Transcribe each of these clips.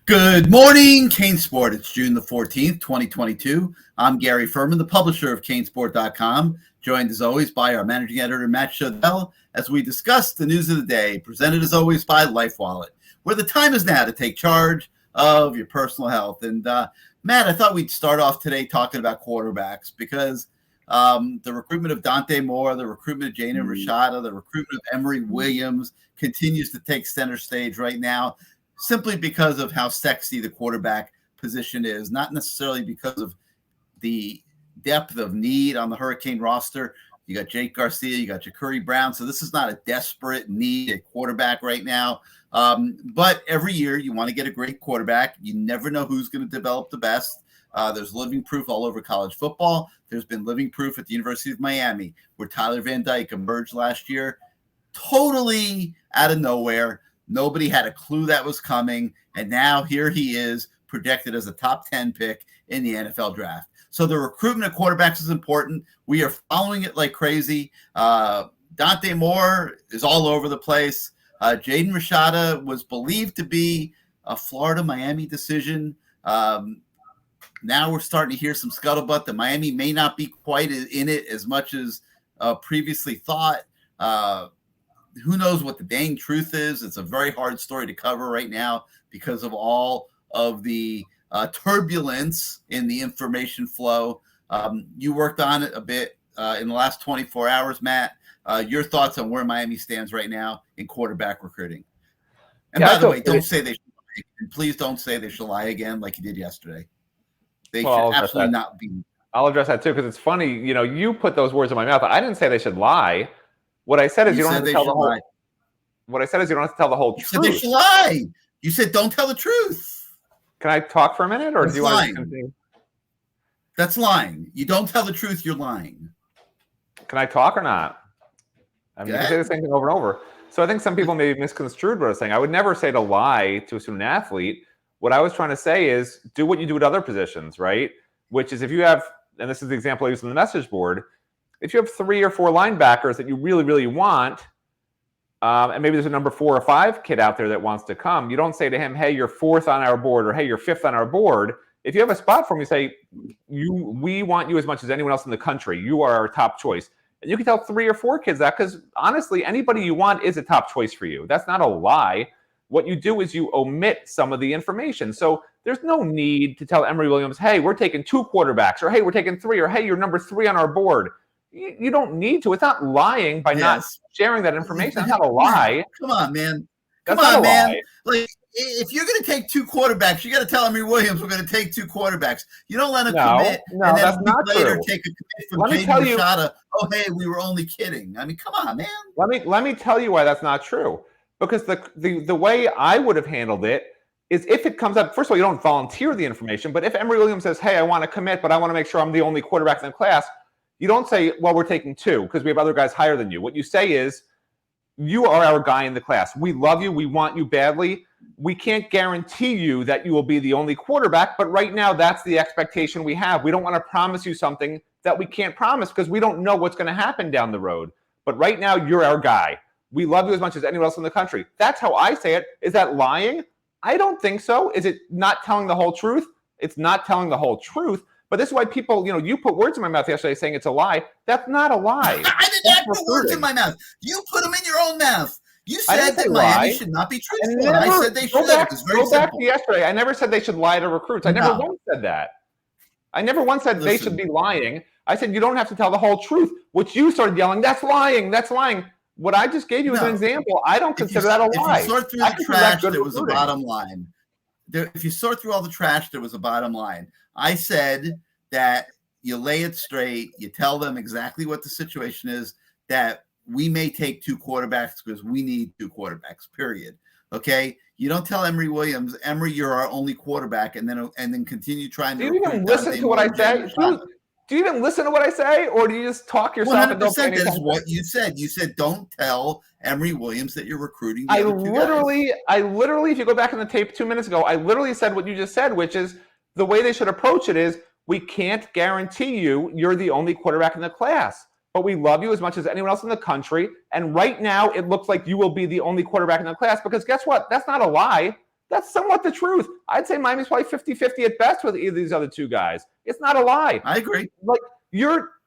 Good morning, CaneSport. It's June the 14th, 2022. I'm Gary Ferman, the publisher of CaneSport.com, joined as always by our managing editor, Matt Shodell, as we discuss the news of the day, presented as always by LifeWallet, where the time is now to take charge of your personal health. And Matt, I thought we'd start off today talking about quarterbacks because the recruitment of Dante Moore, the recruitment of Jaden Rashada, the recruitment of Emory Williams continues to take center stage right now, simply because of how sexy the quarterback position is, not necessarily because of the depth of need on the Hurricane roster. You got Jake Garcia, you got Ja'Cory Brown, so this is not a desperate need at quarterback right now. But every year you want to get a great quarterback. You never know who's going to develop the best. There's living proof all over college football. There's been living proof at the University of Miami, where Tyler Van Dyke emerged last year totally out of nowhere. Nobody had a clue that was coming, and now here he is, projected as a top 10 pick in the NFL draft. So the recruitment of quarterbacks is important. We are following it like crazy. Dante Moore is all over the place. Jaden Rashada was believed to be a Florida-Miami decision. Now we're starting to hear some scuttlebutt that Miami may not be quite in it as much as previously thought. Who knows what the dang truth is? It's a very hard story to cover right now because of all of the turbulence in the information flow. You worked on it a bit in the last 24 hours, Matt. Your thoughts on where Miami stands right now in quarterback recruiting. And by the way, don't say they should lie. And please don't say they should lie again like you did yesterday. They should absolutely not be. I'll address that too, because it's funny. You know, you put those words in my mouth. I didn't say they should lie. What I said is you don't have to tell the whole. What I said is you don't have to tell the whole truth. They should lie. You said don't tell the truth. Can I talk for a minute, or do you want to continue? That's lying. You don't tell the truth. You're lying. Can I talk or not? I mean, you can say the same thing over and over. So I think some people may have misconstrued what I was saying. I would never say to lie to a student athlete. What I was trying to say is do what you do at other positions, right? Which is if you have, and this is the example I used on the message board, if you have 3 or 4 linebackers that you really, really want, and maybe there's a number 4 or 5 kid out there that wants to come, you don't say to him, hey, you're 4th on our board, or hey, you're 5th on our board. If you have a spot for him, you say, we want you as much as anyone else in the country. You are our top choice. And you can tell 3 or 4 kids that because, honestly, anybody you want is a top choice for you. That's not a lie. What you do is you omit some of the information. So there's no need to tell Emory Williams, hey, we're taking 2 quarterbacks, or hey, we're taking 3, or hey, you're number 3 on our board. You don't need to. It's not lying by not sharing that information. That's not a lie. Come on, man. Come on, man. Like, if you're going to take 2 quarterbacks, you got to tell Emory Williams we're going to take 2 quarterbacks. You don't let him commit and then a week later take a commit from Jaden Rashada. Oh, hey, we were only kidding. I mean, come on, man. Let me tell you why that's not true. Because the way I would have handled it is if it comes up, first of all, you don't volunteer the information, but if Emory Williams says, hey, I want to commit, but I want to make sure I'm the only quarterback in the class, you don't say, well, we're taking 2 because we have other guys higher than you. What you say is, you are our guy in the class. We love you. We want you badly. We can't guarantee you that you will be the only quarterback, but right now that's the expectation we have. We don't want to promise you something that we can't promise because we don't know what's going to happen down the road. But right now, you're our guy. We love you as much as anyone else in the country. That's how I say it. Is that lying? I don't think so. Is it not telling the whole truth? It's not telling the whole truth. But this is why people, you put words in my mouth yesterday saying it's a lie. That's not a lie. I did not put words in my mouth. You put them in your own mouth. You said that Miami should not be truthful. I said they should. It was very simple. Go back to yesterday. I never said they should lie to recruits. I never once said that. I never once said they should be lying. I said you don't have to tell the whole truth, which you started yelling, that's lying, that's lying. What I just gave you as an example, I don't consider that a lie. If you sort through the trash, there was a bottom line. If you sort through all the trash, there was a bottom line. I said that you lay it straight, you tell them exactly what the situation is, that we may take 2 quarterbacks because we need 2 quarterbacks, period. Okay? You don't tell Emory Williams, Emory, you're our only quarterback, and then continue trying to. Do you even listen to what I say? Do you even listen to what I say, or do you just talk yourself? 100%. That is what you said. You said don't tell Emory Williams that you're recruiting. I literally, if you go back in the tape 2 minutes ago, I literally said what you just said, which is the way they should approach it is we can't guarantee you're the only quarterback in the class, but we love you as much as anyone else in the country. And right now, it looks like you will be the only quarterback in the class because guess what? That's not a lie. That's somewhat the truth. I'd say Miami's probably 50-50 at best with either of these other two guys. It's not a lie. I agree. Like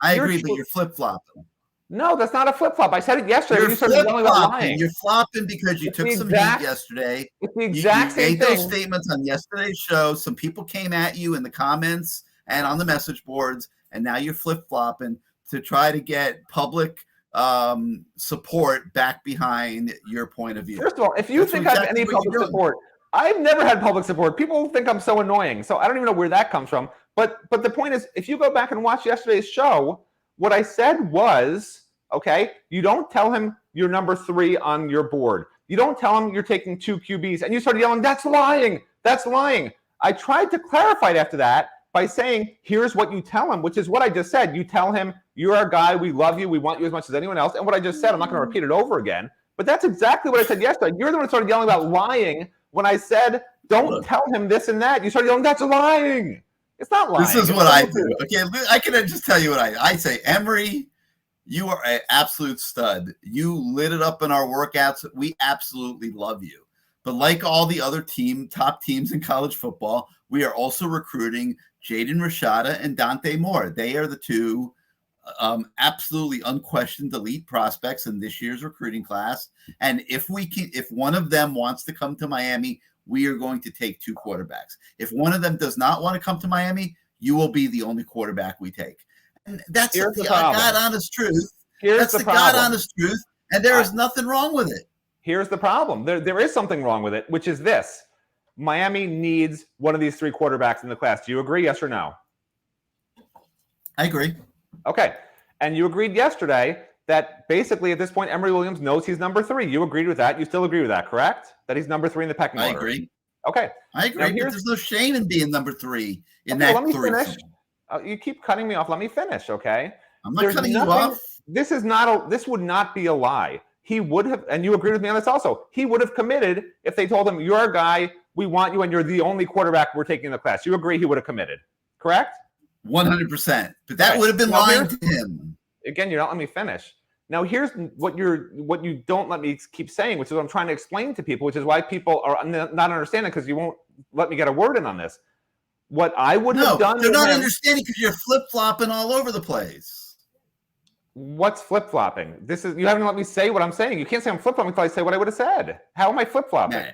I agree, but you're flip-flopping. No, that's not a flip-flop. I said it yesterday. You're when you started yelling about lying. You're flopping because you took some heat yesterday. It's the exact same thing. You made those statements on yesterday's show. Some people came at you in the comments and on the message boards, and now you're flip-flopping to try to get public support back behind your point of view. First of all, if you think I have any public support, I've never had public support. People think I'm so annoying, so I don't even know where that comes from. But the point is, if you go back and watch yesterday's show, what I said was, okay, you don't tell him you're number 3 on your board. You don't tell him you're taking 2 QBs, and you started yelling, "That's lying! That's lying!" I tried to clarify it after that by saying, here's what you tell him, which is what I just said. You tell him, you're our guy, we love you, we want you as much as anyone else. And what I just said, I'm not going to repeat it over again, but that's exactly what I said yesterday. You're the one who started yelling about lying when I said, don't tell him this and that. You started yelling, that's lying. It's not lying. This is what I do. Okay, I can just tell you what I say. Emory, you are an absolute stud. You lit it up in our workouts. We absolutely love you. But like all the other top teams in college football, we are also recruiting Jaden Rashada and Dante Moore. They are the two absolutely unquestioned elite prospects in this year's recruiting class. And if one of them wants to come to Miami, we are going to take 2 quarterbacks. If one of them does not want to come to Miami, you will be the only quarterback we take. And that's the God-honest truth. That's the God-honest truth, and there is nothing wrong with it. Here's the problem. There is something wrong with it, which is this. Miami needs one of these 3 quarterbacks in the class. Do you agree, yes or no? I agree. Okay. And you agreed yesterday that basically at this point, Emory Williams knows he's number 3. You agreed with that. You still agree with that, correct? That he's number 3 in the pecking order. I agree. Okay. I agree. But there's no shame in being number 3 in that. Let me finish. You keep cutting me off. Let me finish, okay? I'm not cutting you off. This would not be a lie. He would have, and you agreed with me on this also, he would have committed if they told him, you're our guy, we want you, and you're the only quarterback we're taking in the class. You agree he would have committed, correct? 100%. But that would have been lying to him. Again, you're not letting me finish. Now, here's what you don't let me keep saying, which is what I'm trying to explain to people, which is why people are not understanding because you won't let me get a word in on this. What I would have done. They're not understanding because you're flip-flopping all over the place. What's flip-flopping? You haven't let me say what I'm saying. You can't say I'm flip-flopping until I say what I would have said. How am I flip-flopping? Nah.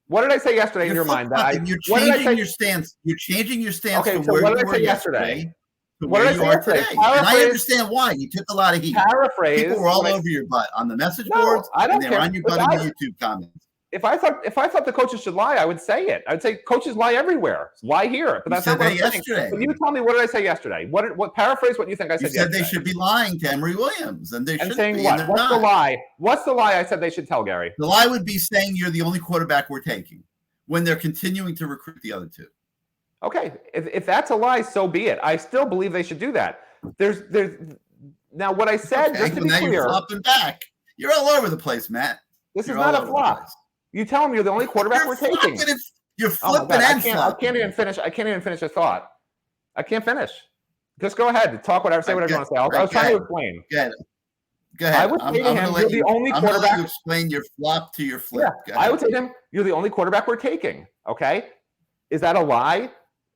What did I say yesterday in your mind? You're changing your stance. You're changing your stance from where you were yesterday to where you are today. And I understand why. You took a lot of heat. People were all over your butt on the message boards, and they were on your butt in the YouTube comments. If I thought the coaches should lie, I would say it. I'd say coaches lie everywhere. Lie here. But that's not what I'm saying. But you tell me, what did I say yesterday? What paraphrase what you think I said yesterday? You said they should be lying to Emory Williams, and they should saying be. What? What's the lie? What's the lie I said they should tell, Gary? The lie would be saying you're the only quarterback we're taking when they're continuing to recruit the other 2. Okay, if that's a lie, so be it. I still believe they should do that. There's now what I said. Okay, just to be clear, you're flopping back. You're all over the place, Matt. This is not a flop. You tell them you're the only quarterback we're taking. You're flipping and flopping. I can't even finish a thought. I can't finish. Just go ahead. Talk whatever. Say whatever you want to say. I was trying to explain. Go ahead. I would say to him, you're the only quarterback. I'm going to let you explain your flop to your flip. Yeah, I would say to him, you're the only quarterback we're taking. Okay? Is that a lie?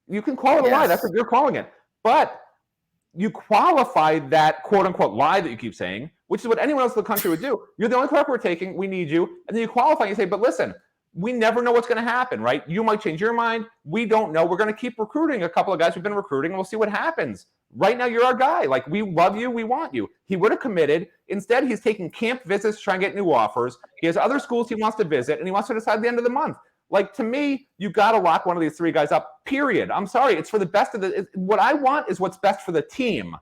You can call it a lie. That's what you're calling it. But you qualified that quote-unquote lie that you keep saying, which is what anyone else in the country would do. You're the only quarterback we're taking. We need you. And then you qualify and you say, but listen, we never know what's going to happen, right? You might change your mind. We don't know. We're going to keep recruiting a couple of guys we've been recruiting, and we'll see what happens. Right now, you're our guy. Like, we love you. We want you. He would have committed. Instead, he's taking camp visits to try and get new offers. He has other schools he wants to visit, and he wants to decide at the end of the month. Like, to me, you got to lock one of these 3 guys up, period. I'm sorry. It's for the best of what I want is what's best for the team,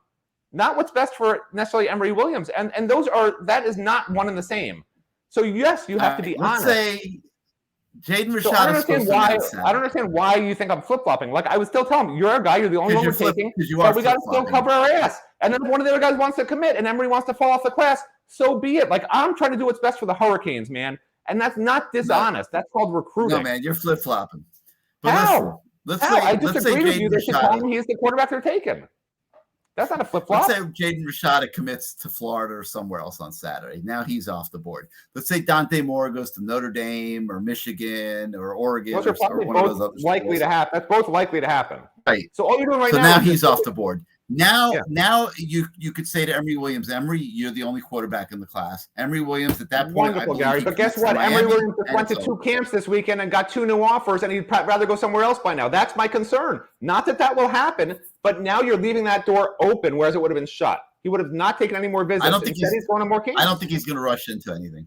not what's best for necessarily Emory Williams. And that is not one and the same. So, yes, you have to be honest. Let's say Jaden Rashad. I don't understand why you think I'm flip-flopping. Like, I would still tell him, you're a guy, you're the only one we're taking, but we got to still cover our ass. And then if one of the other guys wants to commit and Emory wants to fall off the class, so be it. Like, I'm trying to do what's best for the Hurricanes, man. And that's not dishonest. That's called recruiting. No, man, you're That's not a flip-flop. Let's say Jaden Rashada commits to Florida or somewhere else on Saturday. Now he's off the board. Let's say Dante Moore goes to Notre Dame or Michigan or Oregon. Those are probably both likely to happen. That's both likely to happen. Right. So all you're doing right now. So now he's off the board. Now you could say to Emory Williams, Emory, you're the only quarterback in the class. Emory Williams at that point. Wonderful, Gary. But guess what? Emory Williams went to 2 camps this weekend and got 2 new offers, and he'd rather go somewhere else by now. That's my concern. Not that will happen, but now you're leaving that door open, whereas it would have been shut. He would have not taken any more visits. I don't think he's going to more camps. I don't think he's going to rush into anything.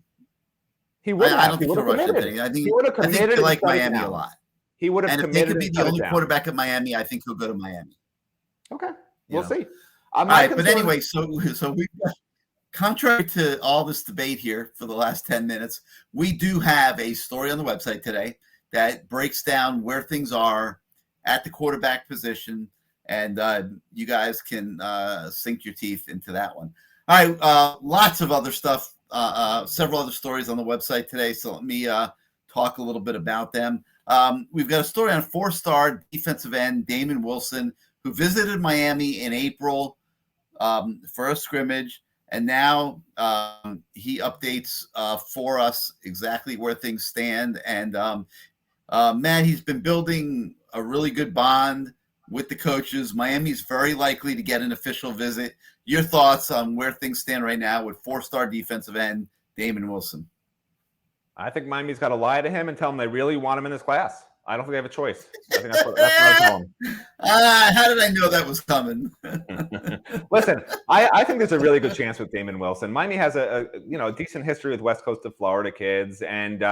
He would. I don't think he'll rush into anything. I think they like Miami a lot. He would have committed. And if they could be the only quarterback at Miami, I think he'll go to Miami. Okay, we'll see. All right, but anyway, so we, contrary to all this debate here for the last 10 minutes, we do have a story on the website today that breaks down where things are at the quarterback position, and you guys can sink your teeth into that one. All right, lots of other stuff, several other stories on the website today, so let me talk a little bit about them. We've got a story on 4-star defensive end Damien Wilson, who visited Miami in April for a scrimmage, and now he updates for us exactly where things stand. And Matt, he's been building a really good bond with the coaches. Miami's very likely to get an official visit. Your thoughts on where things stand right now with 4-star defensive end Damien Wilson? I think Miami's got to lie to him and tell him they really want him in this class. I don't think they have a choice. I think that's what I tell him. How did I know that was coming? Listen, I think there's a really good chance with Damien Wilson. Miami has a decent history with West Coast of Florida kids, and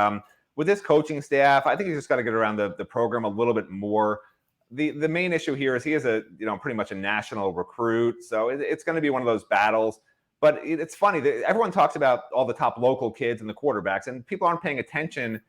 with this coaching staff, I think he's just got to get around the program a little bit more. The main issue here is he is pretty much a national recruit, so it's going to be one of those battles. But it's funny that everyone talks about all the top local kids and the quarterbacks, and people aren't paying attention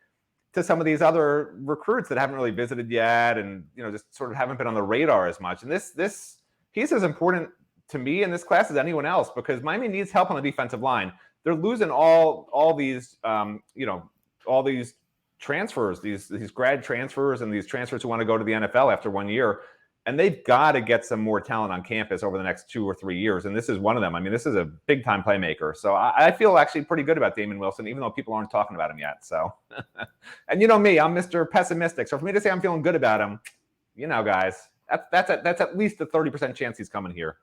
to some of these other recruits that haven't really visited yet, and just sort of haven't been on the radar as much. And this he's as important to me in this class as anyone else, because Miami needs help on the defensive line. They're losing all these all these transfers, these grad transfers, and these transfers who want to go to the NFL after 1 year. And they've got to get some more talent on campus over the next 2 or 3 years. And this is one of them. I mean, this is a big-time playmaker. So I feel actually pretty good about Damien Wilson, even though people aren't talking about him yet. So, and you know me, I'm Mr. Pessimistic. So for me to say I'm feeling good about him, guys, that's at least a 30% chance he's coming here.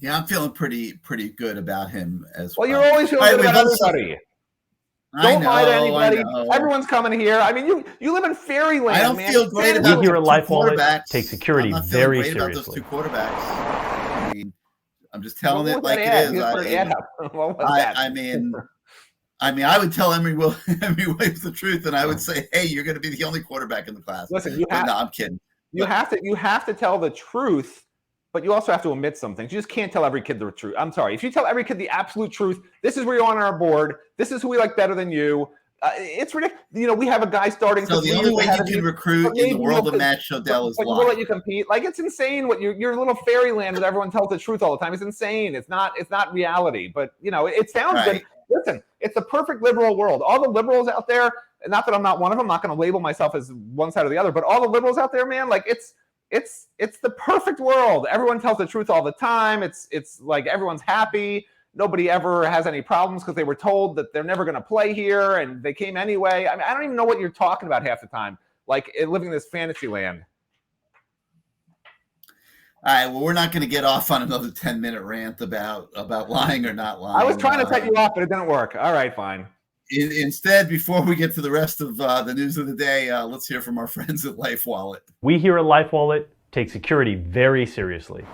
Yeah, I'm feeling pretty good about him as well. Well, you're always feeling good about everybody. Don't lie to anybody. Everyone's coming here. I mean, you live in fairyland. I don't feel great about we here at Life Wallet take security very seriously. About those 2 quarterbacks. I mean, I'm just telling it like it is. I mean, I would tell Emory Williams the truth, and I would say, "Hey, you're going to be the only quarterback in the class." Listen, I'm kidding. You have to tell the truth. But you also have to omit some things. You just can't tell every kid the truth. I'm sorry. If you tell every kid the absolute truth, this is where you're on our board. This is who we like better than you. It's ridiculous. We have a guy starting. So the only way you can recruit in the world of Matt Shodell is lying. We'll let you compete. Like, it's insane what your little fairyland where everyone tells the truth all the time. It's insane. It's not reality. But it sounds good. Listen, it's a perfect liberal world. All the liberals out there. Not that I'm not one of them. I'm not going to label myself as one side or the other. But all the liberals out there, man, like it's the perfect world. Everyone tells the truth all the time. It's like everyone's happy. Nobody ever has any problems because they were told that they're never going to play here and they came anyway. I mean, I don't even know what you're talking about half the time. Like living in this fantasy land. All right. Well, we're not going to get off on another 10-minute rant about lying or not lying. I was trying to cut you off, but it didn't work. All right, fine. Instead, before we get to the rest of the news of the day, let's hear from our friends at Life Wallet. We here at Life Wallet take security very seriously.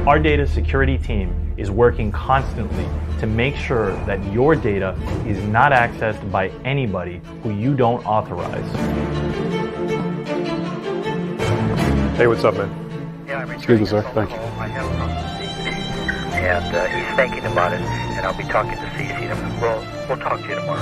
Our data security team is working constantly to make sure that your data is not accessed by anybody who you don't authorize. Hey, what's up, man? Yeah, I'm excuse me, sir. Thank you. I have from CC, and he's thinking about it, and I'll be talking to CC, and we'll talk to you tomorrow.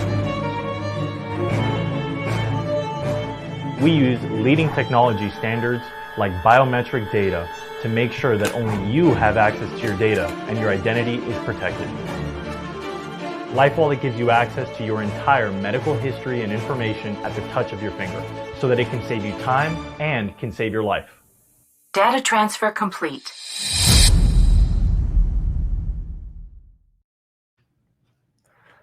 We use leading technology standards like biometric data to make sure that only you have access to your data and your identity is protected. Life Wallet gives you access to your entire medical history and information at the touch of your finger, so that it can save you time and can save your life. Data transfer complete.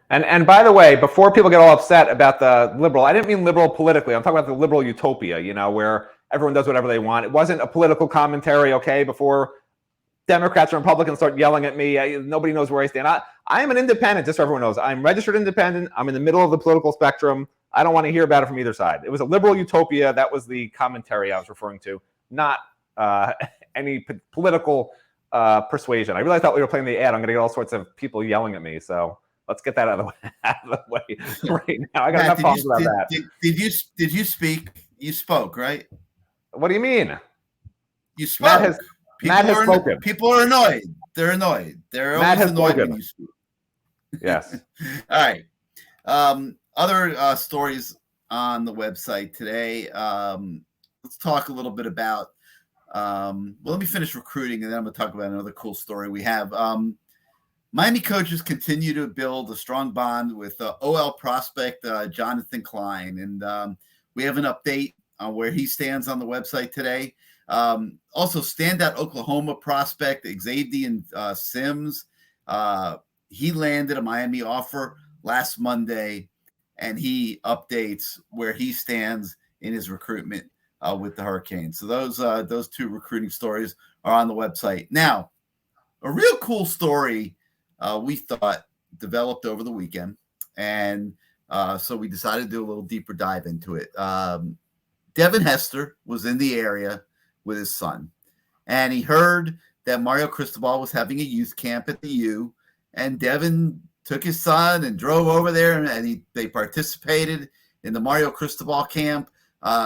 And by the way, before people get all upset about the liberal, I didn't mean liberal politically. I'm talking about the liberal utopia, where everyone does whatever they want. It wasn't a political commentary, okay, before Democrats and Republicans start yelling at me. Nobody knows where I stand. I am an independent, just so everyone knows. I'm registered independent. I'm in the middle of the political spectrum. I don't want to hear about it from either side. It was a liberal utopia. That was the commentary I was referring to, not any political persuasion. I really thought we were playing the ad. I'm going to get all sorts of people yelling at me, so let's get that out of the way right now. I got enough problems about that. Did you speak? You spoke, right? What do you mean? You spoke. Matt has spoken. People are annoyed. They're annoyed. They're always annoyed when you speak. Yes. All right. Other stories on the website today. Let's talk a little bit about. Let me finish recruiting, and then I'm going to talk about another cool story we have. Miami coaches continue to build a strong bond with OL prospect Jonathan Klein, and we have an update on where he stands on the website today. Also, standout Oklahoma prospect Xavier Sims. He landed a Miami offer last Monday, and he updates where he stands in his recruitment with the Hurricanes. So those two recruiting stories are on the website. Now, a real cool story we thought developed over the weekend, and so we decided to do a little deeper dive into it. Devin Hester was in the area with his son, and he heard that Mario Cristobal was having a youth camp at the U, and Devin took his son and drove over there, and they participated in the Mario Cristobal camp.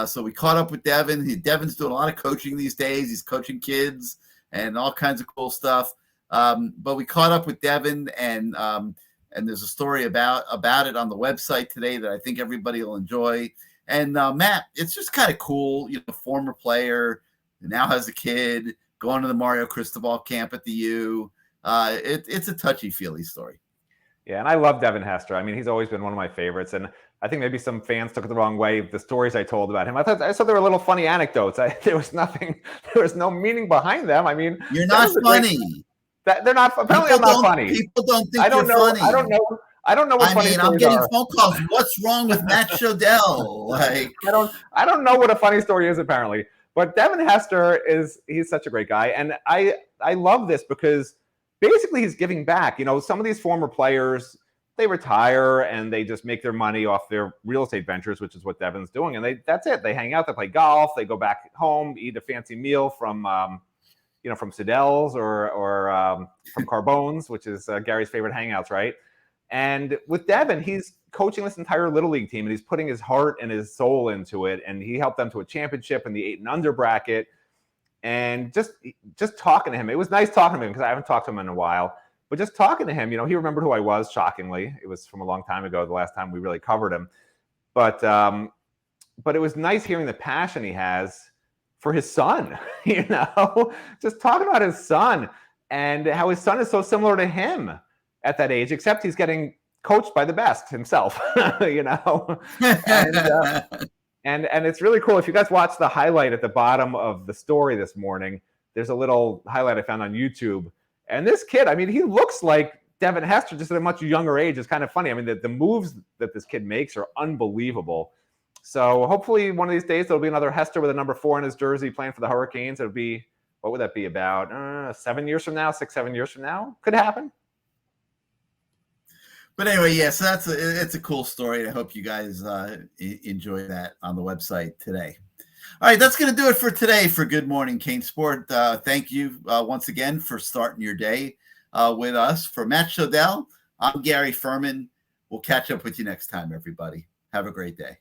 So we caught up with Devin. Devin's doing a lot of coaching these days. He's coaching kids and all kinds of cool stuff. But we caught up with Devin, and there's a story about it on the website today that I think everybody will enjoy. And Matt, it's just kind of cool, former player, now has a kid, going to the Mario Cristobal camp at the U. It's a touchy-feely story. Yeah, and I love Devin Hester. I mean, he's always been one of my favorites, and I think maybe some fans took it the wrong way, the stories I told about him. I thought there were little funny anecdotes. There was no meaning behind them. I mean, you're not funny. They're not. Apparently, I'm not funny. People don't think you're funny. I don't know what funny stories are. I'm getting phone calls. What's wrong with Matt Shodell? I don't know what a funny story is apparently. But Devin Hester he's such a great guy, and I love this because basically he's giving back. Some of these former players, they retire and they just make their money off their real estate ventures, which is what Devin's doing, and that's it. They hang out, they play golf, they go back home, eat a fancy meal from from Shodell's or from Carbone's, which is Gary's favorite hangouts, right? And with Devin, he's coaching this entire Little League team, and he's putting his heart and his soul into it. And he helped them to a championship in the 8 and under bracket. And just talking to him, it was nice talking to him because I haven't talked to him in a while. But just talking to him, he remembered who I was. Shockingly, it was from a long time ago, the last time we really covered him. But it was nice hearing the passion he has for his son. Just talking about his son and how his son is so similar to him at that age, except he's getting coached by the best himself, and it's really cool. If you guys watch the highlight at the bottom of the story this morning, there's a little highlight I found on YouTube. And this kid, I mean, he looks like Devin Hester, just at a much younger age. It's kind of funny. I mean, the moves that this kid makes are unbelievable. So hopefully one of these days, there'll be another Hester with a number 4 in his jersey playing for the Hurricanes. It'll be, what would that be, about 7 years from now, 6-7 years from now? Could happen. But anyway, yeah, so it's a cool story. I hope you guys enjoy that on the website today. All right, that's going to do it for today for Good Morning CaneSport. Thank you once again for starting your day with us. For Matt Shodell, I'm Gary Ferman. We'll catch up with you next time, everybody. Have a great day.